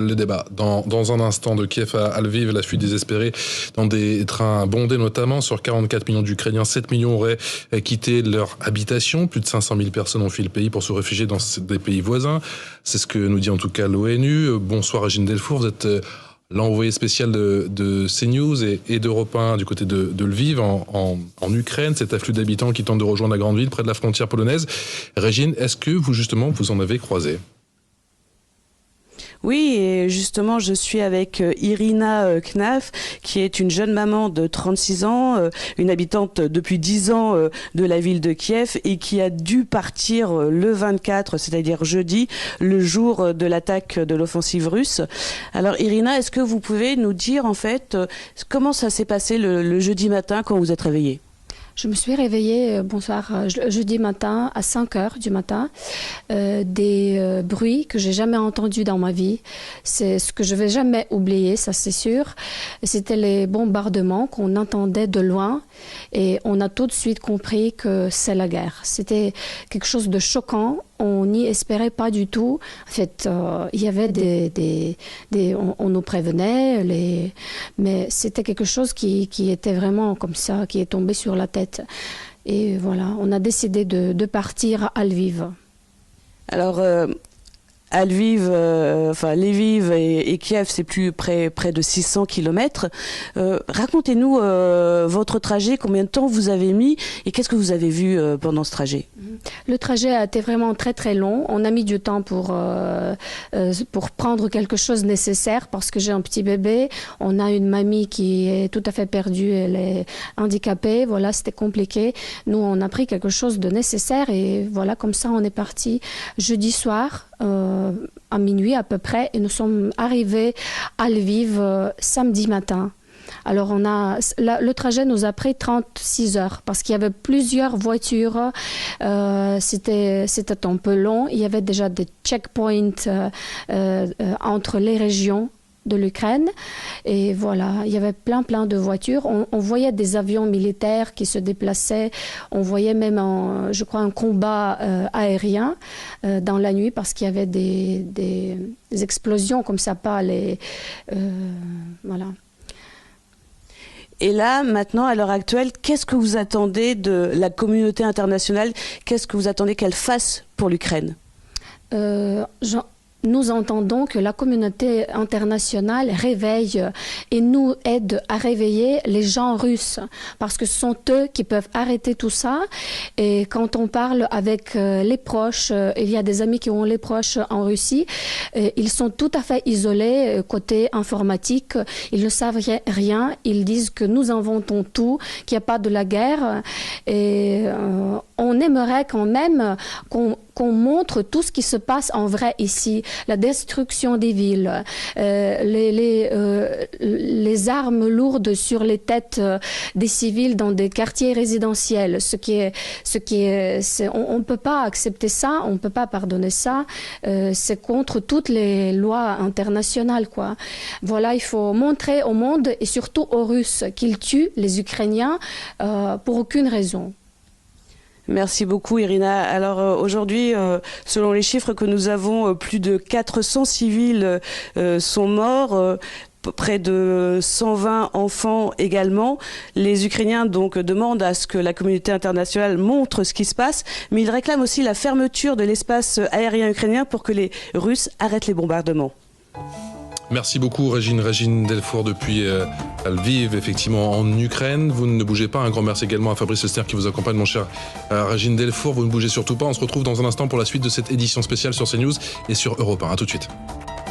Le débat dans un instant de Kiev à Lviv, la fuite désespérée dans des trains bondés notamment. Sur 44 millions d'Ukrainiens, 7 millions auraient quitté leur habitation. Plus de 500 000 personnes ont fui le pays pour se réfugier dans des pays voisins. C'est ce que nous dit en tout cas l'ONU. Bonsoir Régine Delfour, vous êtes l'envoyé spécial de CNews et d'Europe 1 du côté de Lviv en Ukraine. Cet afflux d'habitants qui tentent de rejoindre la grande ville près de la frontière polonaise. Régine, est-ce que vous en avez croisé ? Oui, et justement, je suis avec Irina Knaf, qui est une jeune maman de 36 ans, une habitante depuis 10 ans de la ville de Kiev et qui a dû partir le 24, c'est-à-dire jeudi, le jour de l'attaque de l'offensive russe. Alors Irina, est-ce que vous pouvez nous dire en fait comment ça s'est passé le jeudi matin quand vous êtes réveillée ? Je me suis réveillée, jeudi matin à 5 heures du matin. Des bruits que j'ai jamais entendus dans ma vie. C'est ce que je vais jamais oublier, ça c'est sûr. C'était les bombardements qu'on entendait de loin et on a tout de suite compris que c'est la guerre. C'était quelque chose de choquant. On n'y espérait pas du tout. En fait, il y avait on nous prévenait, mais c'était quelque chose qui était vraiment comme ça, qui est tombé sur la tête. Et voilà, on a décidé de partir à Lviv. Alors, à Lviv, Lviv et Kiev, c'est plus près de 600 km. Racontez-nous votre trajet, combien de temps vous avez mis et qu'est-ce que vous avez vu pendant ce trajet ? Le trajet a été vraiment très très long. On a mis du temps pour prendre quelque chose de nécessaire parce que j'ai un petit bébé. On a une mamie qui est tout à fait perdue, elle est handicapée. Voilà, c'était compliqué. Nous, on a pris quelque chose de nécessaire et voilà, comme ça, on est parti jeudi soir. À minuit à peu près et nous sommes arrivés à Lviv samedi matin. Alors le trajet nous a pris 36 heures parce qu'il y avait plusieurs voitures, c'était un peu long, il y avait déjà des checkpoints entre les régions de l'Ukraine et voilà, il y avait plein de voitures. On voyait des avions militaires qui se déplaçaient, on voyait même je crois un combat aérien dans la nuit parce qu'il y avait des explosions comme ça, voilà. Et là, maintenant, à l'heure actuelle, qu'est-ce que vous attendez de la communauté internationale ? Qu'est-ce que vous attendez qu'elle fasse pour l'Ukraine ? Nous entendons que la communauté internationale réveille et nous aide à réveiller les gens russes parce que ce sont eux qui peuvent arrêter tout ça. Et quand on parle avec les proches, il y a des amis qui ont les proches en Russie, ils sont tout à fait isolés côté informatique. Ils ne savent rien. Ils disent que nous inventons tout, qu'il n'y a pas de la guerre. Et on aimerait quand même qu'on montre tout ce qui se passe en vrai ici, la destruction des villes, les armes lourdes sur les têtes des civils dans des quartiers résidentiels, on peut pas accepter ça, on peut pas pardonner ça, c'est contre toutes les lois internationales, quoi. Voilà, il faut montrer au monde et surtout aux Russes qu'ils tuent les Ukrainiens pour aucune raison. Merci beaucoup Irina. Alors aujourd'hui, selon les chiffres que nous avons, plus de 400 civils sont morts. Près de 120 enfants également. Les Ukrainiens donc demandent à ce que la communauté internationale montre ce qui se passe, mais ils réclament aussi la fermeture de l'espace aérien ukrainien pour que les Russes arrêtent les bombardements. Merci beaucoup Régine Delfour depuis Lviv, effectivement en Ukraine. Vous ne bougez pas, un grand merci également à Fabrice Lester qui vous accompagne, mon cher Régine Delfour. Vous ne bougez surtout pas, on se retrouve dans un instant pour la suite de cette édition spéciale sur CNews et sur Europe 1. À tout de suite.